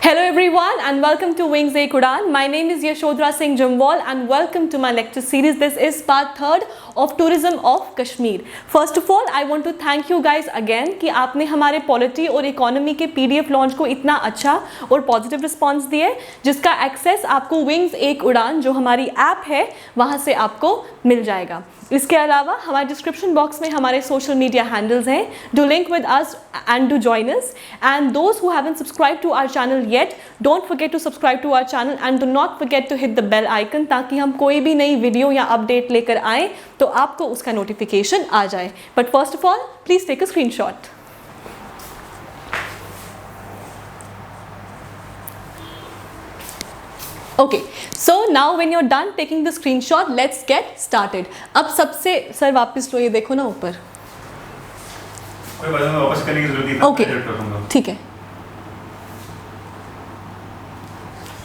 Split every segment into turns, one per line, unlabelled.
Hello everyone and welcome to Wings Ek Udan. My name is Yashodhara Singh Jamwal and welcome to my lecture series. This is part 3rd of Tourism of Kashmir. First of all, I want to thank you guys again कि आपने हमारे polity और economy के PDF launch को इतना अच्छा और positive response दिए, जिसका एक्सेस आपको विंग्स एक उड़ान जो हमारी ऐप है वहाँ से आपको मिल जाएगा. इसके अलावा हमारे डिस्क्रिप्शन बॉक्स में हमारे सोशल मीडिया हैंडल्स हैं. Do link with us and do join us. And those who haven't subscribe to our channel yet, don't forget to subscribe to our channel and do not forget to hit the bell icon, ताकि हम कोई भी नई video या update लेकर आएँ तो आपको उसका नोटिफिकेशन आ जाए. But first of all please take a screenshot. Okay, so now when you're done taking the screenshot, let's get started. अब सबसे सर वापस लो, ये देखो ना ऊपर.
कोई बात नहीं, वापस करने की जरूरत नहीं.
ओके, ठीक है.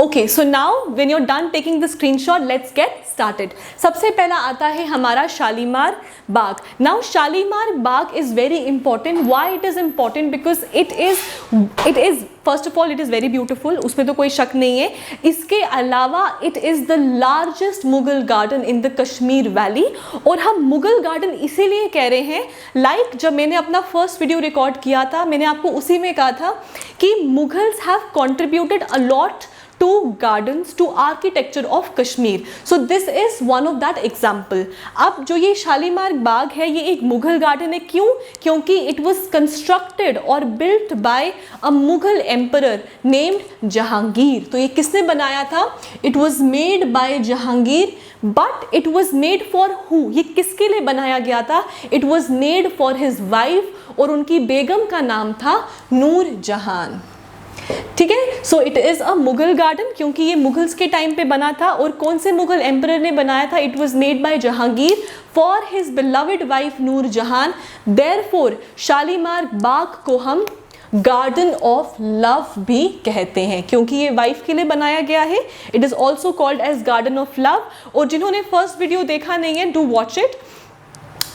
Okay, so now when you're done taking the screenshot, let's get started. सबसे पहला आता है हमारा शालीमार बाग. Now Shalimar Bagh is very important. Why it is important? Because it is first of all it is very beautiful. उसमें तो कोई शक नहीं है. इसके अलावा it is the largest Mughal garden in the Kashmir valley. और हम मुगल गार्डन इसीलिए कह रहे हैं, like जब मैंने अपना फर्स्ट वीडियो रिकॉर्ड किया था, मैंने आपको उसी में कहा था कि Mughals have contributed a lot to gardens, to architecture of Kashmir. So this is one of that example. अब जो ये शालीमार बाग है, ये एक मुगल गार्डन है. क्यों? क्योंकि it was constructed or built by a Mughal emperor named Jahangir. तो ये किसने बनाया था? It was made by Jahangir. But it was made for who? ये किसके लिए बनाया गया था? It was made for his wife, और उनकी बेगम का नाम था नूर जहान. ठीक है. So it is a Mughal garden क्योंकि ये मुगल्स के टाइम पे बना था. और कौन से मुगल एम्परर ने बनाया था? It was made by Jahangir for his beloved wife Noor Jahan. Therefore Shalimar बाग को हम गार्डन ऑफ लव भी कहते हैं, क्योंकि ये वाइफ के लिए बनाया गया है. It is also called as garden of love. और जिन्होंने फर्स्ट वीडियो देखा नहीं है, डू वॉच इट,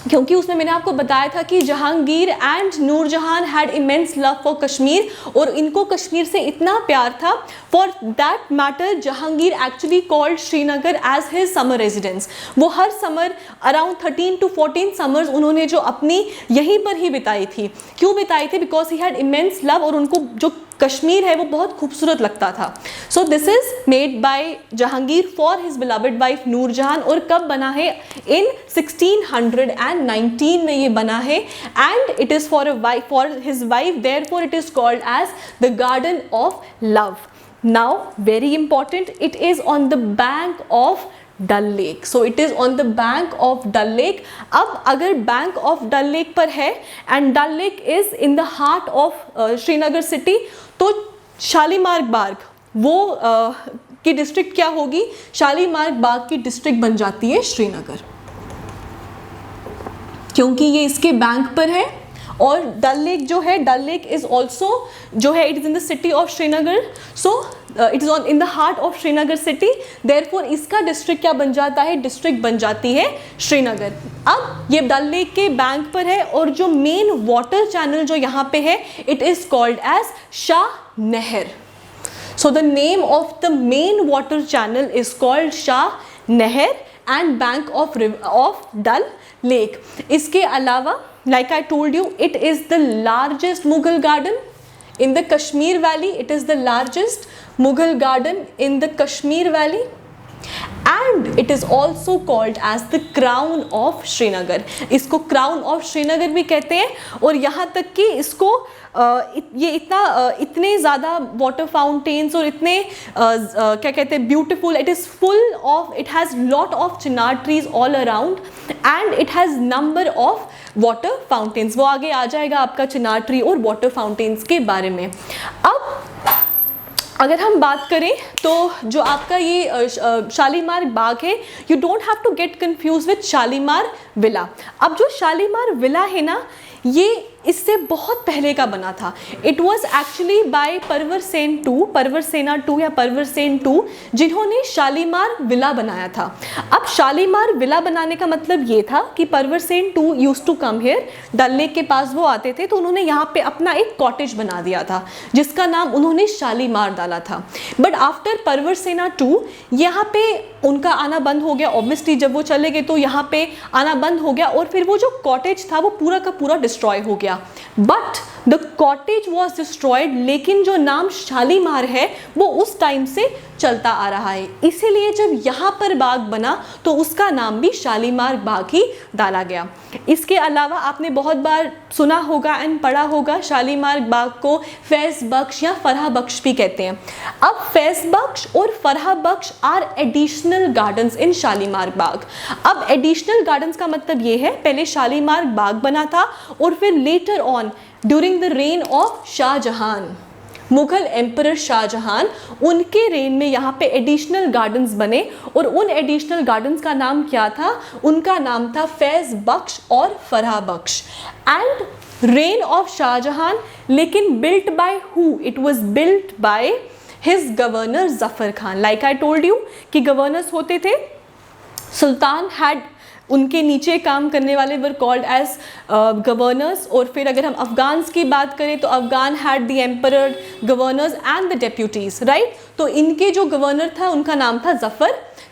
क्योंकि उसमें मैंने आपको बताया था कि Jahangir and Nurjahan had immense love for Kashmir, और इनको कश्मीर से इतना प्यार था. For that matter Jahangir actually called Srinagar as his summer residence. वो हर समर अराउंड 13 to 14 समर्स उन्होंने जो अपनी यहीं पर ही बिताई थी. क्यों बिताई थी? Because he had immense love, और उनको जो कश्मीर है वो बहुत खूबसूरत लगता था. So this is made by Jahangir for his beloved wife Nurjahan. और कब बना है? इन 1619 में ये बना है. And it is for his wife, therefore it is called as the garden of love. Now very important, it is on the bank of Dal lake. So it is on the bank of Dal lake. अब अगर bank of Dal lake पर है and Dal lake is in the heart of Srinagar city, तो शालीमार बाग वो की district क्या होगी? शालीमार बाग की डिस्ट्रिक्ट बन जाती है श्रीनगर, क्योंकि ये इसके बैंक पर है. और डल लेक जो है, डल लेक इज ऑल्सो जो है, it is in the city of Srinagar. So it is on in the heart of Srinagar city. Therefore इसका डिस्ट्रिक्ट क्या बन जाता है? डिस्ट्रिक्ट बन जाती है श्रीनगर. अब ये डल लेक के बैंक पर है, और जो मेन वाटर चैनल जो यहाँ पे है, it is called as Shah Nahar. So the name of the main water channel is called Shah Nahar and bank of Dal Lake. इसके अलावा, like I told you, it is the largest Mughal garden in the Kashmir Valley. It is the largest Mughal garden in the Kashmir Valley, and it is also called as the crown of Srinagar. इसको crown of Srinagar भी कहते हैं. और यहाँ तक कि इसको ये इतने ज़्यादा वाटर फाउंटेन्स और इतने क्या कहते हैं, beautiful. It is full of, it has lot of Chinar trees all around, and it has number of water fountains. वो आगे आ जाएगा आपका चिनार ट्री और वाटर फाउंटेन्स के बारे में. अब अगर हम बात करें तो जो आपका ये शालीमार बाग है, you don't have to get confuse with Shalimar villa. अब जो शालीमार विला है ना, ये इससे बहुत पहले का बना था। It was actually by Pravarsen two, Pravarasena two या परवरसेन टू, जिन्होंने शालीमार विला बनाया था। अब शालीमार विला बनाने का मतलब ये था कि Pravarsen two used to come here, Dal Lake के पास वो आते थे, तो उन्होंने यहाँ पे अपना एक कॉटेज बना दिया था जिसका नाम उन्होंने शालीमार डाला था। बट आफ्टर परवरसेना टू यहाँ पे उनका आना बंद हो गया। ऑब्वियसली जब वो चले गए तो यहाँ पे आना बंद हो गया और फिर वो जो कॉटेज था वो पूरा का पूरा डिस्ट्रॉय हो गया। But the cottage was destroyed, लेकिन जो नाम शालीमार है वो उस टाइम से चलता आ रहा है। इसीलिए जब यहाँ पर बाग बना तो उसका नाम भी शालीमार बाग ही डाला गया। इसके अलावा आपने बहुत बार सुना होगा एंड पढ़ा होगा, शालीमार बाग को फैज़ बख्श या फरहा बख्श भी कहते हैं। अब फैज़ बख्श और फरहा बख्श आर एडिशनल गार्डन्स इन शालीमार बाग। अब एडिशनल गार्डन्स का मतलब ये है, पहले शालीमार बाग बना था और फिर later on during the reign of Shah Jahan, Mughal emperor Shah Jahan, उनके रेन में यहाँ पे एडिशनल गार्डन्स बने और उन एडिशनल गार्डन्स का नाम क्या था? उनका नाम था फैज़ बख्श और फरहा बख्श। एंड रेन ऑफ शाहजहान, लेकिन built by who? It was built by his governor Zafar Khan. Like I told you कि गवर्नर्स होते थे, सुल्तान हैड, उनके नीचे काम करने वाले वर कॉल्ड एज गवर्नर्स। और फिर अगर हम अफगान्स की बात करें तो Afghan had the emperor, governors and the deputies, right. तो इनके जो गवर्नर था उनका नाम था जफर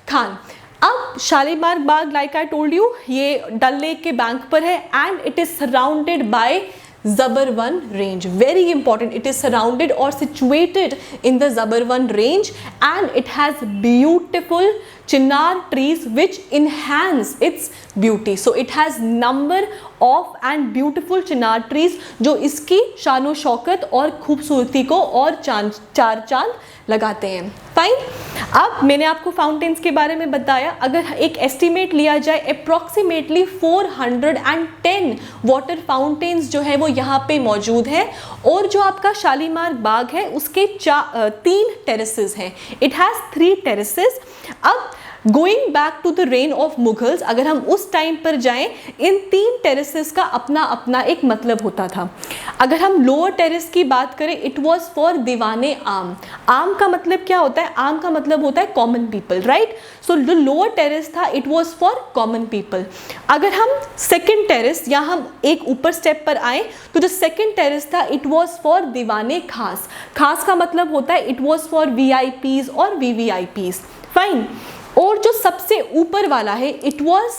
खान। अब शालीमार बाग, लाइक आई टोल्ड यू, ये डल लेक के बैंक पर है and it is surrounded by Zabarwan range. Very important, it is surrounded or situated in the Zabarwan range and it has beautiful chinar trees which enhance its beauty. So it has number of and beautiful chinar trees जो इसकी शानो शौकत और खूबसूरती को और चार चांद लगाते हैं। फाइन। अब मैंने आपको फाउंटेन्स के बारे में बताया। अगर एक एस्टिमेट लिया जाए, अप्रॉक्सीमेटली 410 वाटर फाउंटेन्स जो है वो यहाँ पे मौजूद है। और जो आपका शालीमार बाग है उसके 3 टेरेसेस हैं। It has 3 terraces. अब going back to the reign of Mughals, अगर हम उस टाइम पर जाएं, इन 3 टेरेसेस का अपना अपना एक मतलब होता था। अगर हम लोअर टेरेस की बात करें, इट वॉज फॉर दीवाने आम। आम का मतलब क्या होता है? आम का मतलब होता है कॉमन पीपल, राइट। सो जो लोअर टेरेस था it was for common people. अगर हम सेकेंड टेरेस या हम एक ऊपर स्टेप पर आए तो जो सेकेंड टेरेस था इट वॉज फॉर दीवाने खास। खास का मतलब होता है इट वॉज फॉर VIPs और VVIPs। फाइन। और जो सबसे ऊपर वाला है it was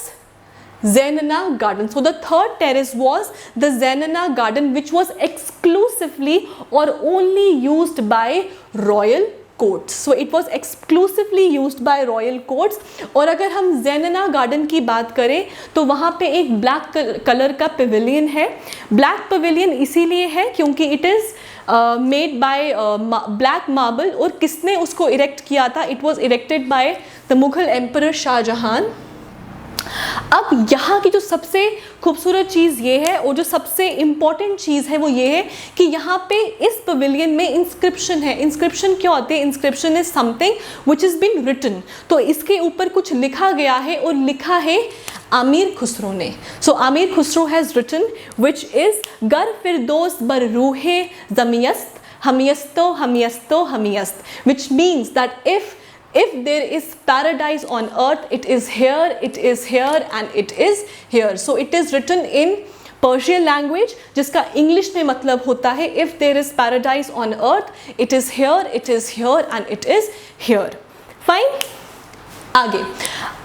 Zenana garden. So the third terrace was the Zenana garden, which was exclusively or only used by royal courts. So it was exclusively used by royal courts. और अगर हम Zenana garden की बात करें तो वहाँ पे एक ब्लैक कलर का पवेलियन है। ब्लैक पवेलियन इसीलिए है क्योंकि it is made by black marble. और किसने उसको इरेक्ट किया था? It was erected by the Mughal emperor Shah Jahan. अब यहाँ की जो सबसे खूबसूरत चीज़ ये है और जो सबसे इम्पॉर्टेंट चीज़ है वो ये है कि यहाँ पे इस पवेलियन में इंस्क्रिप्शन है। इंस्क्रिप्शन क्या होते हैं? Inscription is something which is been written. तो इसके ऊपर कुछ लिखा गया है और लिखा है आमिर खुसरो ने। So Amir Khusro has written which is गर फिरदौस बर रूहे ज़मियस्त हमियस्तो हमियस्तो हमियस्त, which means that if there is paradise on earth, it is here, it is here and it is here. So it is written in Persian language जिसका English में मतलब होता है if there is paradise on earth, it is here, it is here and it is here. Fine? आगे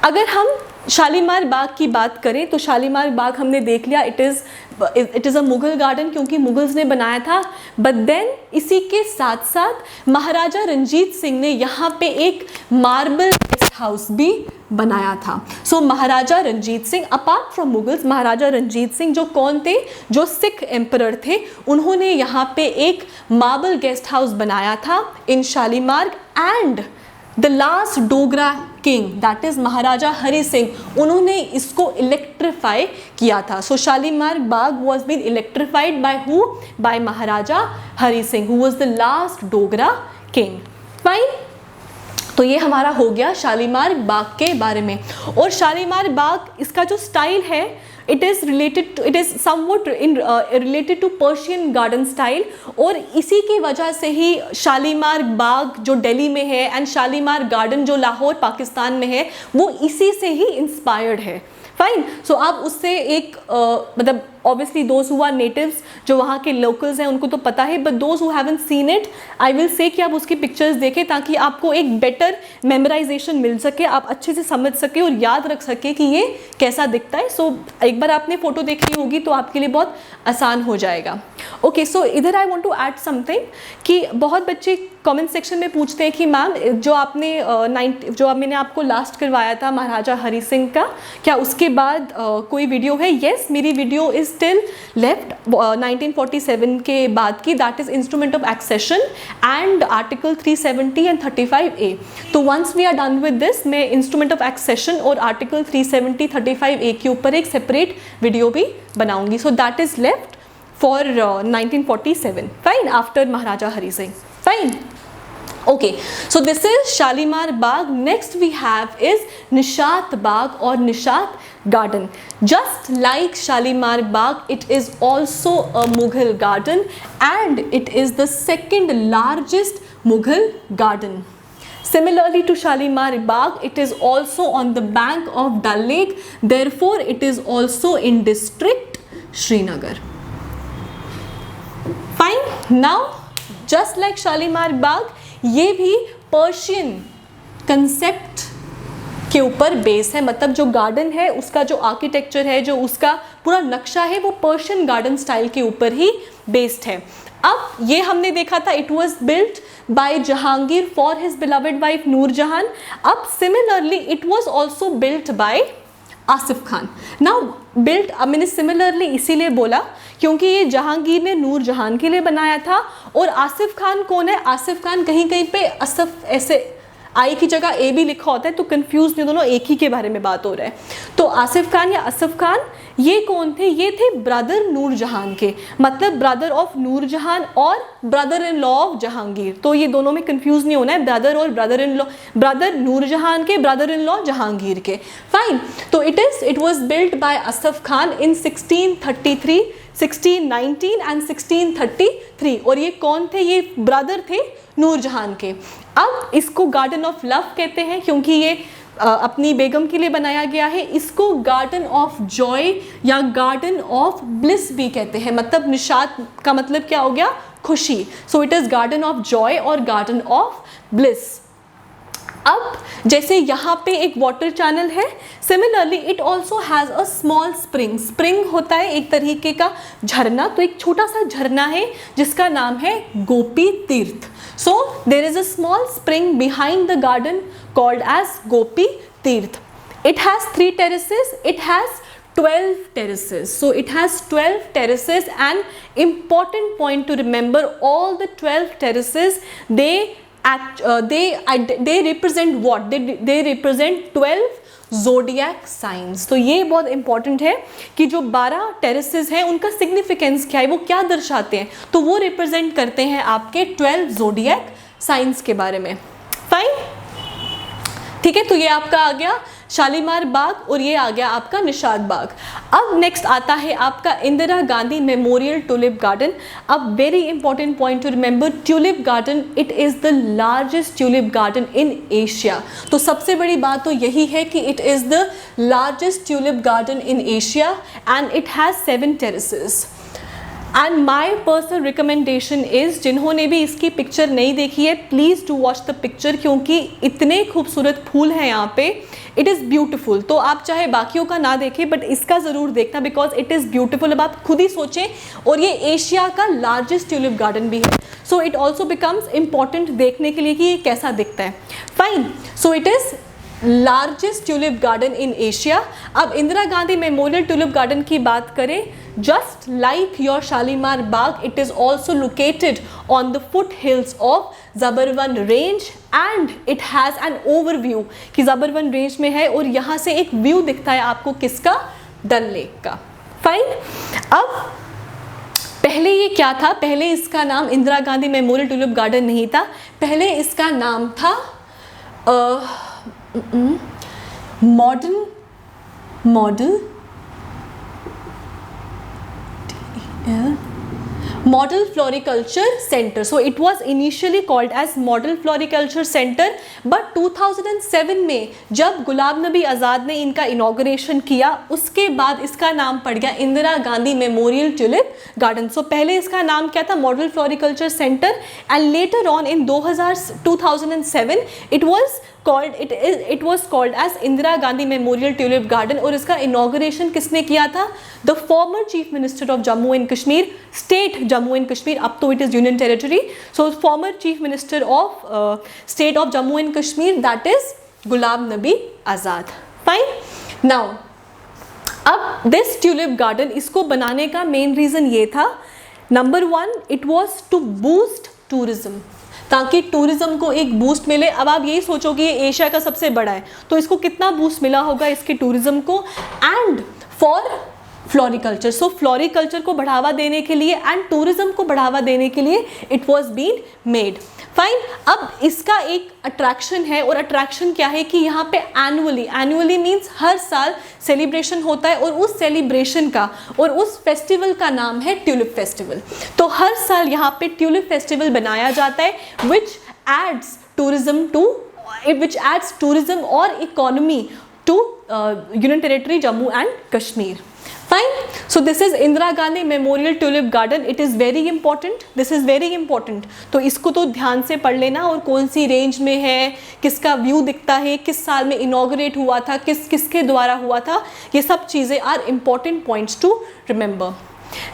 अगर हम शालीमार बाग की बात करें तो शालीमार बाग हमने देख लिया, it is a Mughal garden क्योंकि मुगल्स ने बनाया था। बट देन इसी के साथ साथ महाराजा रंजीत सिंह ने यहाँ पे एक मार्बल गेस्ट हाउस भी बनाया था। So Maharaja Ranjit Singh, apart from Mughals, Maharaja Ranjit Singh जो कौन थे? जो सिख एम्परर थे। उन्होंने यहाँ पे एक मार्बल गेस्ट हाउस बनाया था in Shalimar. And the last Dogra king that is Maharaja Hari Singh, उन्होंने इसको इलेक्ट्रीफाई किया था। So Shalimar Bagh was been electrified by who? By Maharaja Hari Singh, who was the last Dogra king. Fine. तो ये हमारा हो गया शालीमार बाग के बारे में। और शालीमार बाग, इसका जो स्टाइल है it is somewhat related to Persian garden style, और इसी की वजह से ही शालीमार बाग जो दिल्ली में है एंड शालीमार गार्डन जो लाहौर पाकिस्तान में है वो इसी से ही इंस्पायर्ड है। फाइन, सो आप उससे एक मतलब obviously those who are natives, जो वहाँ के लोकल्स हैं उनको तो पता है, but those who haven't seen it I will say कि आप उसकी पिक्चर्स देखें ताकि आपको एक बेटर मेमोराइजेशन मिल सके, आप अच्छे से समझ सके और याद रख सके कि ये कैसा दिखता है। सो एक बार आपने फ़ोटो देखी होगी तो आपके लिए बहुत आसान हो जाएगा। ओके, सो इधर I want to add something कि बहुत बच्चे कमेंट सेक्शन में पूछते हैं कि मैम जो आपने जो मैंने आपको लास्ट करवाया था महाराजा हरि सिंह का, क्या उसके बाद कोई वीडियो है? येस, मेरी वीडियो इज स्टिल लेफ्ट 1947 के बाद की, that is instrument of accession and article 370 and 35A। तो once we are done with this, मैं इंस्ट्रूमेंट ऑफ एक्सेशन और आर्टिकल 370 35A के ऊपर एक सेपरेट वीडियो भी बनाऊंगी। So that is left for 1947, fine, after Maharaja Hari Singh, fine. Okay, so this is Shalimar Bagh. Next we have is Nishat Bagh or Nishat Garden. Just like Shalimar Bagh, it is also a Mughal garden and it is the second largest Mughal garden. Similarly to Shalimar Bagh, it is also on the bank of Dal Lake, therefore it is also in district Srinagar. Fine. Now just like Shalimar Bagh, ये भी Persian concept के ऊपर base है, मतलब जो garden है उसका जो आर्किटेक्चर है, जो उसका पूरा नक्शा है वो पर्शियन गार्डन स्टाइल के ऊपर ही बेस्ड है। अब ये हमने देखा था it was built by Jahangir for his beloved wife Nurjahan. अब similarly it was also built by Asif Khan. Now built, अब मैंने सिमिलरली इसीलिए बोला क्योंकि ये जहांगीर ने नूरजहान के लिए बनाया था, और आसिफ खान कौन है? आसिफ खान कहीं कहीं पे असफ ऐसे आई की जगह ए भी लिखा होता है तो कंफ्यूज नहीं, दोनों एक ही के बारे में बात हो रहा है। तो आसिफ खान या असफ खान ये कौन थे? ये थे ब्रदर नूरजहान के, मतलब ब्रदर ऑफ नूरजहान और brother in law of Jahangir. तो ये दोनों में कंफ्यूज नहीं होना है, ब्रदर और brother in law, brother Nurjahan के, ब्रदर इन लॉ जहांगीर के। फाइन, तो it was built by Asaf Khan in 1633, 1619 and 1633। और ये कौन थे? ये ब्रदर थे नूरजहान के। अब इसको गार्डन ऑफ लव कहते हैं क्योंकि ये अपनी बेगम के लिए बनाया गया है। इसको गार्डन ऑफ जॉय या गार्डन ऑफ ब्लिस भी कहते हैं, मतलब निशात का मतलब क्या हो गया? खुशी। So it is garden of Joy और गार्डन ऑफ ब्लिस। अब जैसे यहाँ पे एक वाटर चैनल है, similarly it also has a small spring. Spring होता है एक तरीके का झरना, तो एक छोटा सा झरना है जिसका नाम है Gopi Tirth. So there is a small spring behind the garden called as Gopi Tirth. It has 3 terraces, it has 12 terraces. So it has 12 terraces, and important point to remember, all the 12 terraces they represent what? They represent 12 zodiac signs. तो ये बहुत important है कि जो 12 terraces हैं उनका significance क्या है, वो क्या दर्शाते हैं, तो वो रिप्रेजेंट करते हैं आपके 12 जोडियक साइंस के बारे में। फाइन, ठीक है, तो ये आपका आ गया शालीमार बाग और ये आ गया आपका निशात बाग। अब नेक्स्ट आता है आपका Indira Gandhi memorial tulip garden. अब very important point to remember, tulip garden it is the largest tulip garden in Asia. तो सबसे बड़ी बात तो यही है कि it is the largest tulip garden in Asia and it has 7 terraces। And my personal recommendation is, जिन्होंने भी इसकी पिक्चर नहीं देखी है please do watch the picture, क्योंकि इतने खूबसूरत फूल हैं यहाँ पे, इट इज़ ब्यूटिफुल। तो आप चाहे बाकियों का ना देखें बट इसका ज़रूर देखना बिकॉज इट इज़ ब्यूटिफुल। अब आप खुद ही सोचें, और ये एशिया का लार्जेस्ट ट्यूलिप गार्डन भी है, so it also becomes important देखने के लिए कि ये कैसा दिखता है। Fine, so it is largest tulip garden in Asia. अब Indira Gandhi memorial tulip garden की बात करें, just like your Shalimar Bagh, it is also located on the foothills of Zabarwan range and it has an overview कि Zabarwan range में है और यहाँ से एक व्यू दिखता है आपको किसका? डल लेक का। फाइन, अब पहले ये क्या था? पहले इसका नाम Indira Gandhi memorial tulip garden नहीं था, पहले इसका नाम था model Model Floriculture Center. So it was initially called as Model Floriculture Center, but 2007 में जब गुलाम नबी आज़ाद ने इनका इनॉग्रेशन किया, उसके बाद इसका नाम पड़ गया Indira Gandhi memorial tulip garden. So पहले इसका नाम क्या था? Model floriculture centre, and later on in 2007 it was called as Indira Gandhi memorial tulip garden. और इसका इनॉग्रेशन किसने किया था? The former chief minister of Jammu and Kashmir, state Jammu and Kashmir, अब तो it is union territory. So former chief minister of state of Jammu and Kashmir, that is Ghulam Nabi Azad. Fine. Now अब this tulip garden, इसको बनाने का मेन रीज़न ये था, number 1, it was to boost tourism, ताकि tourism को एक बूस्ट मिले. अब आप यही सोचो कि ये एशिया का सबसे बड़ा है, तो इसको कितना बूस्ट मिला होगा इसके टूरिज्म को. And for floriculture, so floriculture को बढ़ावा देने के लिए एंड टूरिज्म को बढ़ावा देने के लिए it was been made. Fine. अब इसका एक अट्रैक्शन है, और अट्रैक्शन क्या है कि यहाँ पे एनुअली मीन्स हर साल सेलिब्रेशन होता है, और उस सेलिब्रेशन का और उस फेस्टिवल का नाम है ट्यूलिप फेस्टिवल. तो हर साल यहाँ पे ट्यूलिप फेस्टिवल बनाया जाता है, विच एड्स टूरिज्म और economy to union territory Jammu and Kashmir. Fine. So this is Indira Gandhi memorial tulip garden. It is very important, this is very important. तो इसको तो ध्यान से पढ़ लेना, और कौन सी रेंज में है, किसका व्यू दिखता है, किस साल में इनॉग्रेट हुआ था, किसके द्वारा हुआ था, ये सब चीज़ें are important points to remember.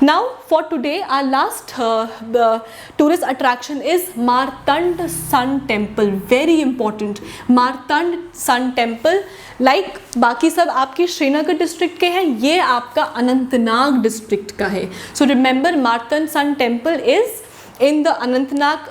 Now for today our last tourist attraction is Martand Sun Temple. Very important. Martand Sun Temple, like बाकी सब आपके श्रीनगर डिस्ट्रिक्ट के हैं, ये आपका अनंतनाग डिस्ट्रिक्ट का है. So remember Martand Sun Temple is in the Anantnag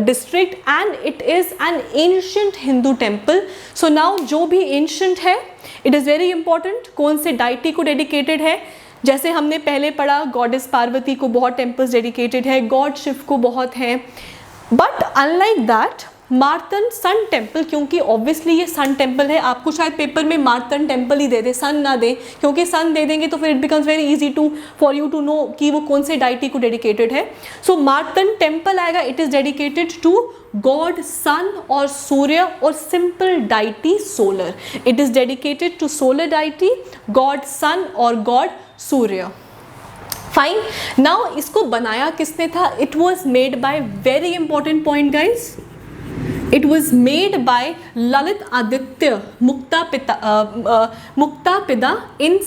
district, and it is an ancient Hindu temple. So now जो भी ancient है, it is very important. कौन से डाइटी को डेडिकेटेड है? जैसे हमने पहले पढ़ा, गॉडेस पार्वती को बहुत टेम्पल्स डेडिकेटेड है, गॉड शिव को बहुत हैं. But unlike that Martand sun temple, क्योंकि ऑब्वियसली ये सन टेम्पल है, आपको शायद पेपर में मार्तंड टेम्पल ही दे दे, सन ना दे, क्योंकि सन दे देंगे तो फिर it becomes very easy for you to know कि वो कौन से डाइटी को डेडिकेटेड है. सो मार्तंड टेम्पल आएगा, it is dedicated to god sun और सूर्य, और simple deity solar. It is dedicated to solar deity, god sun और गॉड सूर्य. फाइन. नाउ इसको बनाया किसने था? It was made by, very important point guys, it was made by Lalit Aditya Muktapida in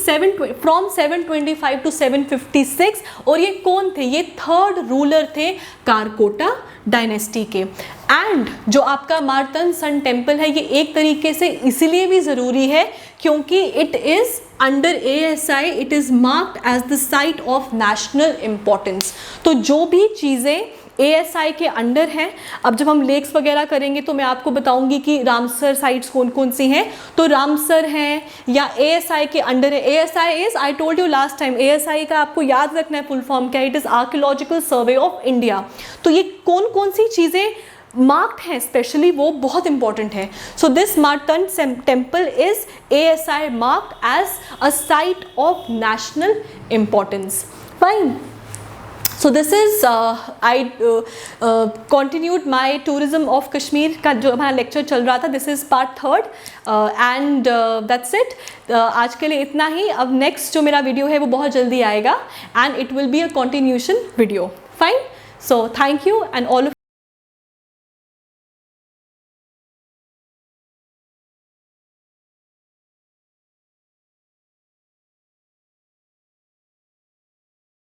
from 725 to 756. और ये कौन थे? ये थर्ड रूलर थे कारकोटा डायनेस्टी के. एंड जो आपका मार्तंड सन टेम्पल है, ये एक तरीके से इसलिए भी ज़रूरी है क्योंकि it is under ASI, it is marked as the site of national importance. तो जो भी चीज़ें ASI के अंडर हैं, अब जब हम लेक्स वगैरह करेंगे तो मैं आपको बताऊंगी कि रामसर साइट्स कौन कौन सी हैं. तो रामसर हैं या ASI के अंडर है. ASI is, I told you last time, ASI का आपको याद रखना है फुल फॉर्म क्या, it is archaeological survey of India. तो ये कौन कौन सी चीज़ें मार्क्ड हैं स्पेशली, वो बहुत इंपॉर्टेंट है. So this Martand temple is ASI marked as a site of national importance. Fine. So this is I continued my tourism of Kashmir का जो हमारा लेक्चर चल रहा था. This is part 3rd and that's it. आज के लिए इतना ही. अब नेक्स्ट जो मेरा वीडियो है वो बहुत जल्दी आएगा, and it will be a continuation video. Fine. So thank you, and all of